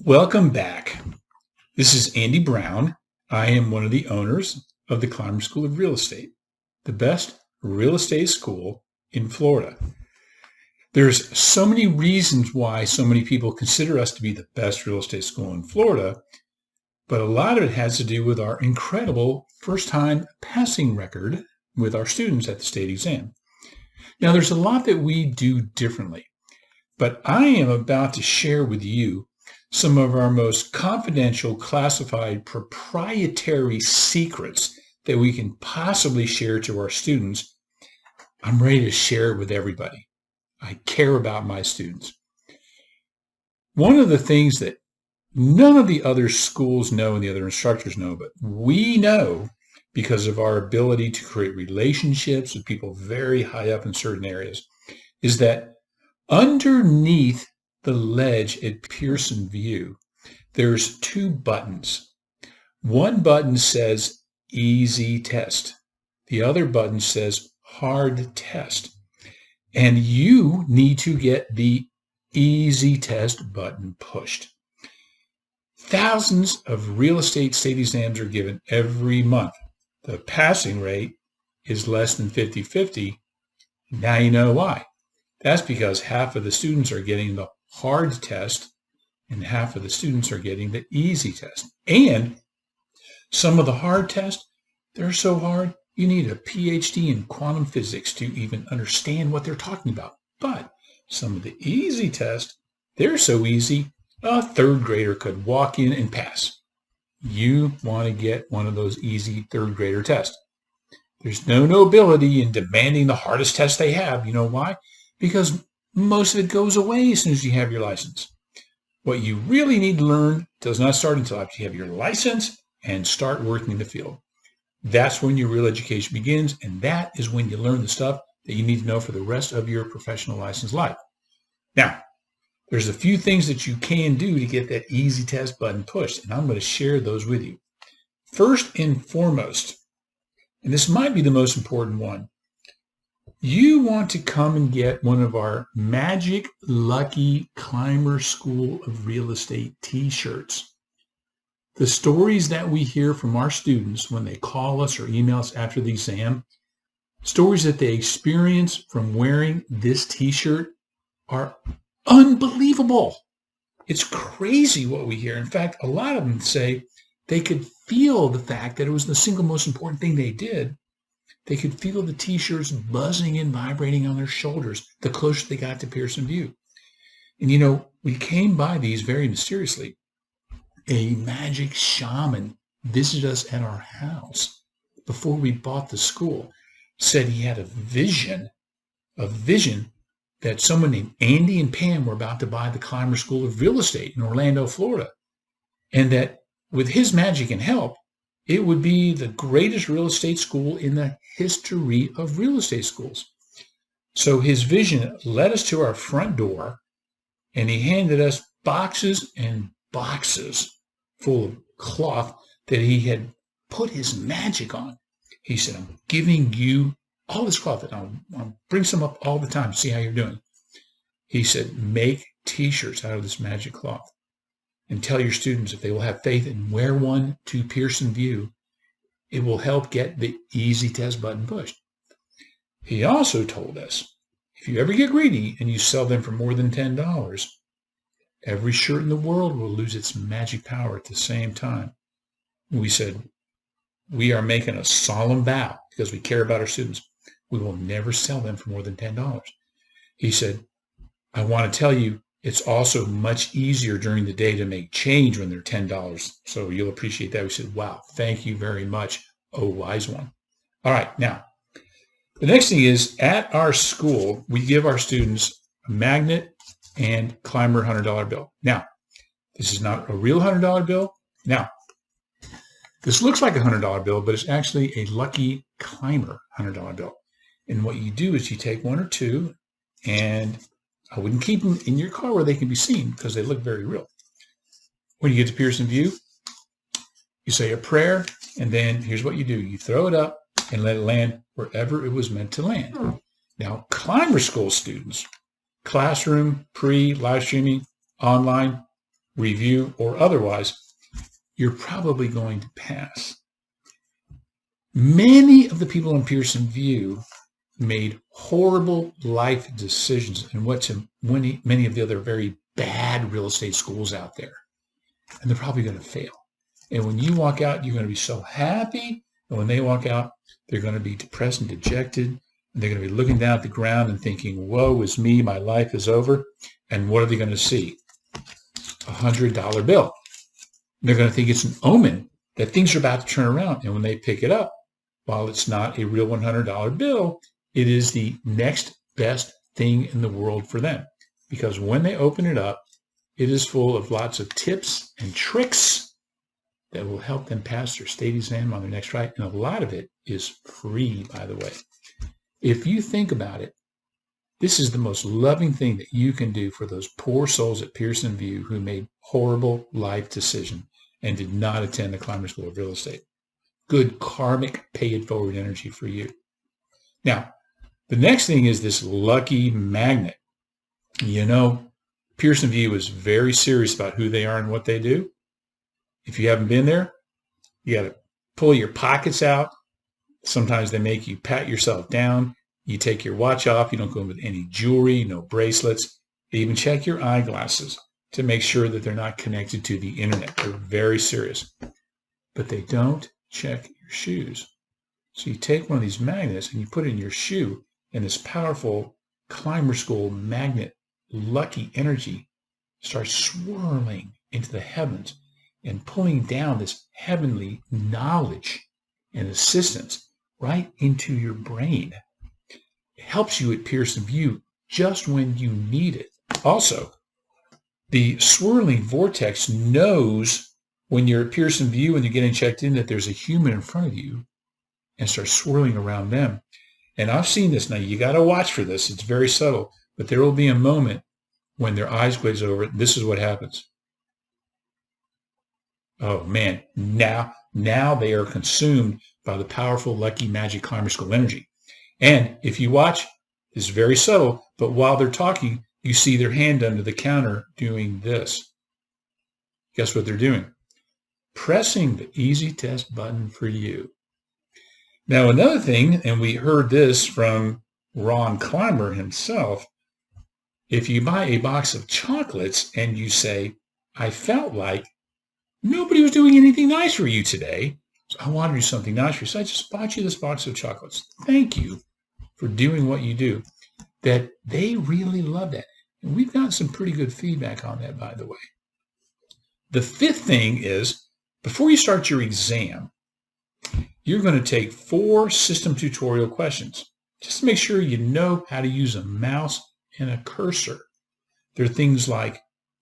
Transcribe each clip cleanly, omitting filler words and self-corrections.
Welcome back. This is Andy Brown. I am one of the owners of the Climer School of Real Estate, the best real estate school in Florida. There's so many reasons why so many people consider us to be the best real estate school in Florida, but a lot of it has to do with our incredible first-time passing record with our students at the state exam. Now, there's a lot that we do differently, but I am about to share with you some of our most confidential, classified, proprietary secrets that we can possibly share to our students. I'm ready to share it with everybody. I care about my students. One of the things that none of the other schools know and the other instructors know, but we know because of our ability to create relationships with people very high up in certain areas, is that underneath the ledge at Pearson Vue, there's two buttons. One button says easy test. The other button says hard test. And you need to get the easy test button pushed. Thousands of real estate state exams are given every month. The passing rate is less than 50-50. Now you know why. That's because half of the students are getting the hard test and half of the students are getting the easy test. And some of the hard tests, they're so hard, you need a PhD in quantum physics to even understand what they're talking about. But some of the easy tests, they're so easy, a third grader could walk in and pass. You want to get one of those easy third grader tests. There's no nobility in demanding the hardest test they have. You know why? Because most of it goes away as soon as you have your license. What you really need to learn does not start until after you have your license and start working in the field. That's when your real education begins, and that is when you learn the stuff that you need to know for the rest of your professional license life. Now, there's a few things that you can do to get that easy test button pushed, and I'm going to share those with you. First and foremost, and this might be the most important one, you want to come and get one of our Magic Lucky Climer School of Real Estate t-shirts. The stories that we hear from our students when they call us or email us after the exam, stories that they experience from wearing this t-shirt are unbelievable. It's crazy what we hear. In fact, a lot of them say they could feel the fact that it was the single most important thing they did. They could feel the t-shirts buzzing and vibrating on their shoulders the closer they got to Pearson Vue. And you know, we came by these very mysteriously. A magic shaman visited us at our house before we bought the school, said he had a vision that someone named Andy and Pam were about to buy the Climer School of Real Estate in Orlando, Florida, and that with his magic and help, it would be the greatest real estate school in the history of real estate schools. So his vision led us to our front door, and he handed us boxes and boxes full of cloth that he had put his magic on. He said, I'm giving you all this cloth, and I'll bring some up all the time to see how you're doing. He said, make t-shirts out of this magic cloth. And tell your students if they will have faith and wear one to Pearson Vue, it will help get the easy test button pushed. He also told us, if you ever get greedy and you sell them for more than $10, every shirt in the world will lose its magic power at the same time. We said, we are making a solemn vow because we care about our students. We will never sell them for more than $10. He said, I want to tell you, it's also much easier during the day to make change when they're $10. So you'll appreciate that. We said, wow, thank you very much, oh wise one. All right, now, the next thing is at our school, we give our students a magnet and Climer $100 bill. Now, this is not a real $100 bill. Now, this looks like a $100 bill, but it's actually a lucky Climer $100 bill. And what you do is you take one or two, and I wouldn't keep them in your car where they can be seen because they look very real. When you get to Pearson Vue, you say a prayer, and then here's what you do. You throw it up and let it land wherever it was meant to land. Now, Climer School students, classroom, live streaming, online, review or otherwise, you're probably going to pass. Many of the people in Pearson Vue made horrible life decisions in what's in many of the other very bad real estate schools out there. And they're probably going to fail. And when you walk out, you're going to be so happy. And when they walk out, they're going to be depressed and dejected. And they're going to be looking down at the ground and thinking, woe is me, my life is over. And what are they going to see? $100 bill. They're going to think it's an omen that things are about to turn around. And when they pick it up, while it's not a real $100 bill, it is the next best thing in the world for them. Because when they open it up, it is full of lots of tips and tricks that will help them pass their state exam on their next try. And a lot of it is free, by the way. If you think about it, this is the most loving thing that you can do for those poor souls at Pearson Vue who made horrible life decisions and did not attend the Climer School of Real Estate. Good karmic pay-it-forward energy for you. Now, the next thing is this lucky magnet. You know, Pearson Vue is very serious about who they are and what they do. If you haven't been there, you got to pull your pockets out. Sometimes they make you pat yourself down. You take your watch off. You don't go in with any jewelry, no bracelets. They even check your eyeglasses to make sure that they're not connected to the internet. They're very serious. But they don't check your shoes. So you take one of these magnets and you put it in your shoe, and this powerful Climer School magnet, lucky energy, starts swirling into the heavens and pulling down this heavenly knowledge and assistance right into your brain. It helps you at Pearson Vue just when you need it. Also, the swirling vortex knows when you're at Pearson Vue and you're getting checked in that there's a human in front of you and starts swirling around them. And I've seen this. Now, you got to watch for this. It's very subtle. But there will be a moment when their eyes glaze over. This is what happens. Oh, man. Now they are consumed by the powerful, lucky, magic Climer School energy. And if you watch, it's very subtle. But while they're talking, you see their hand under the counter doing this. Guess what they're doing? Pressing the easy test button for you. Now, another thing, and we heard this from Ron Climer himself, if you buy a box of chocolates and you say, I felt like nobody was doing anything nice for you today, so I wanted to do something nice for you, so I just bought you this box of chocolates. Thank you for doing what you do. That they really love that. And we've gotten some pretty good feedback on that, by the way. The fifth thing is, before you start your exam, you're going to take 4 system tutorial questions just to make sure you know how to use a mouse and a cursor. There are things like,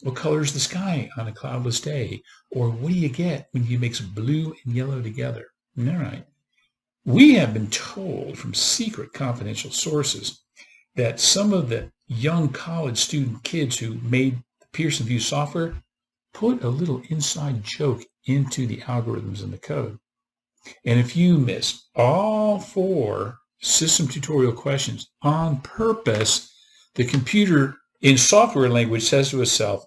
what color is the sky on a cloudless day? Or what do you get when you mix blue and yellow together? All right. We have been told from secret confidential sources that some of the young college student kids who made the Pearson Vue software put a little inside joke into the algorithms and the code. And if you miss all 4 system tutorial questions on purpose, the computer in software language says to itself,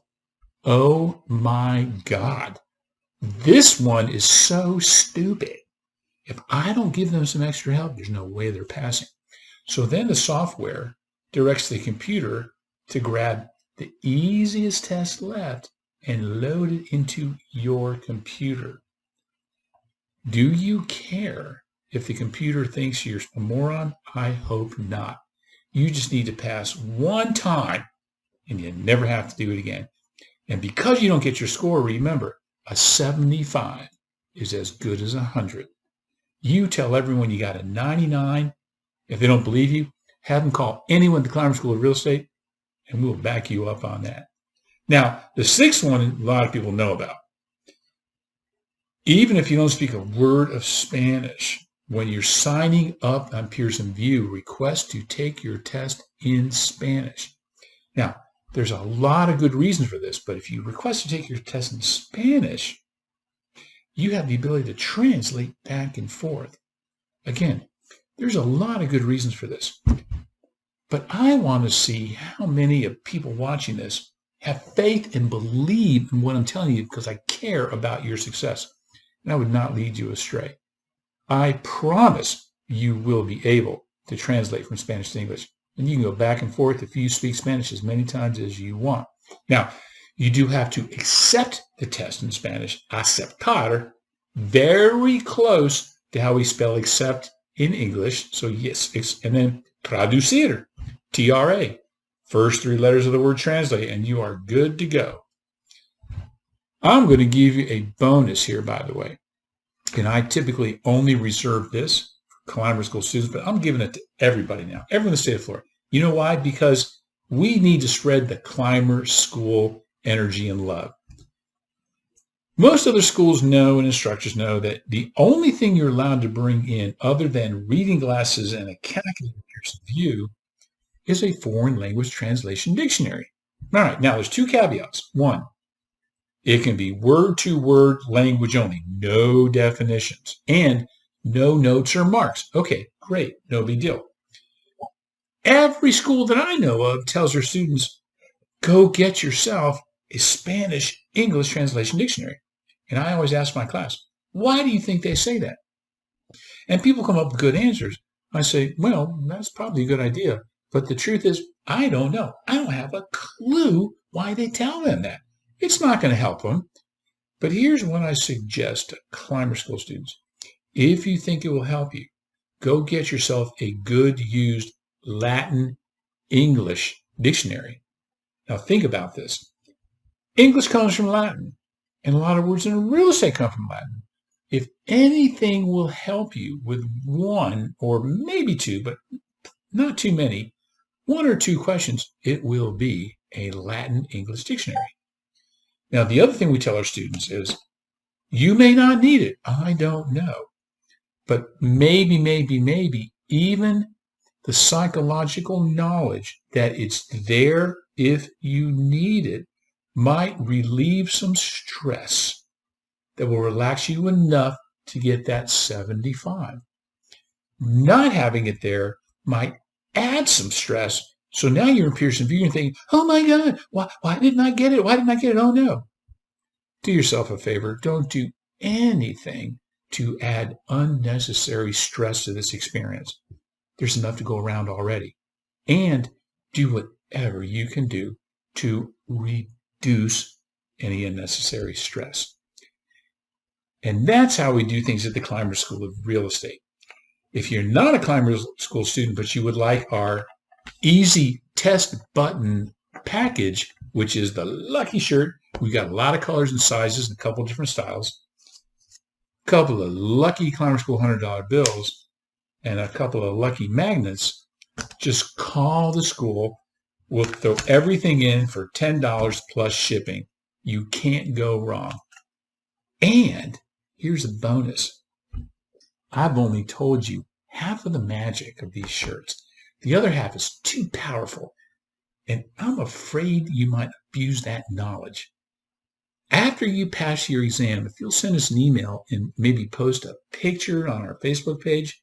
oh my God, this one is so stupid. If I don't give them some extra help, there's no way they're passing. So then the software directs the computer to grab the easiest test left and load it into your computer. Do you care if the computer thinks you're a moron? I hope not. You just need to pass one time and you never have to do it again. And because you don't get your score, remember, a 75 is as good as 100. You tell everyone you got a 99. If they don't believe you, have them call anyone at the Climer School of Real Estate, and we'll back you up on that. Now, the 6th one, a lot of people know about. Even if you don't speak a word of Spanish, when you're signing up on Pearson Vue, request to take your test in Spanish. Now, there's a lot of good reasons for this, but if you request to take your test in Spanish, you have the ability to translate back and forth. Again, there's a lot of good reasons for this. But I want to see how many of people watching this Have faith and believe in what I'm telling you because I care about your success. And I would not lead you astray. I promise you will be able to translate from Spanish to English. And you can go back and forth if you speak Spanish as many times as you want. Now, you do have to accept the test in Spanish, aceptar, very close to how we spell accept in English. So yes, and then traducir, T-R-A, first three letters of the word translate, and you are good to go. I'm going to give you a bonus here, by the way. And I typically only reserve this for Climer School students, but I'm giving it to everybody now, everyone in the state of Florida. You know why? Because we need to spread the Climer School energy and love. Most other schools know and instructors know that the only thing you're allowed to bring in other than reading glasses and a calculator in Pearson Vue is a foreign language translation dictionary. All right, now there's two caveats. One, it can be word-to-word language only, no definitions, and no notes or marks. Okay, great, no big deal. Every school that I know of tells their students, go get yourself a Spanish-English translation dictionary. And I always ask my class, why do you think they say that? And people come up with good answers. I say, well, that's probably a good idea. But the truth is, I don't know. I don't have a clue why they tell them that. It's not going to help them. But here's what I suggest to Climer School students. If you think it will help you, go get yourself a good used Latin English dictionary. Now think about this. English comes from Latin, and a lot of words in real estate come from Latin. If anything will help you with one or maybe two, but not too many, one or two questions, it will be a Latin English dictionary. Now, the other thing we tell our students is, you may not need it. I don't know. But maybe, even the psychological knowledge that it's there if you need it might relieve some stress that will relax you enough to get that 75. Not having it there might add some stress. So now you're in Pearson Vue and thinking, oh my God, why didn't I get it? Why didn't I get it? Oh no. Do yourself a favor. Don't do anything to add unnecessary stress to this experience. There's enough to go around already. And do whatever you can do to reduce any unnecessary stress. And that's how we do things at the Climer School of Real Estate. If you're not a Climer School student, but you would like our easy test button package, which is the lucky shirt, we got a lot of colors and sizes and a couple of different styles, a couple of lucky Climer School $100 bills, and a couple of lucky magnets. Just call the school. We'll throw everything in for $10 plus shipping. You can't go wrong. And here's a bonus. I've only told you half of the magic of these shirts. The other half is too powerful, and I'm afraid you might abuse that knowledge. After you pass your exam, if you'll send us an email and maybe post a picture on our Facebook page,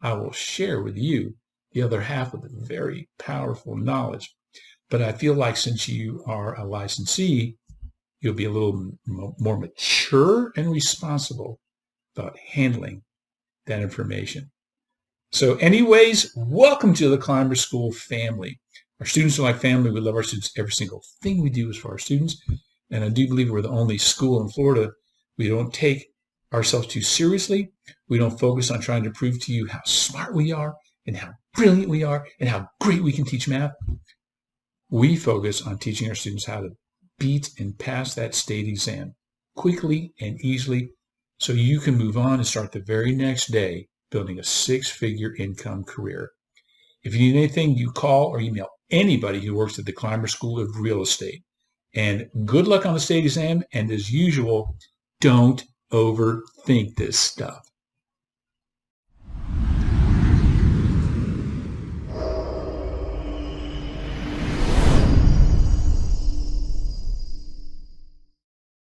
I will share with you the other half of the very powerful knowledge. But I feel like since you are a licensee, you'll be a little more mature and responsible about handling that information. So anyways, welcome to the Climer School family. Our students are like family. We love our students. Every single thing we do is for our students. And I do believe we're the only school in Florida. We don't take ourselves too seriously. We don't focus on trying to prove to you how smart we are and how brilliant we are and how great we can teach math. We focus on teaching our students how to beat and pass that state exam quickly and easily so you can move on and start the very next day building a six-figure income career. If you need anything, you call or email anybody who works at the Climer School of Real Estate. And good luck on the state exam. And as usual, don't overthink this stuff.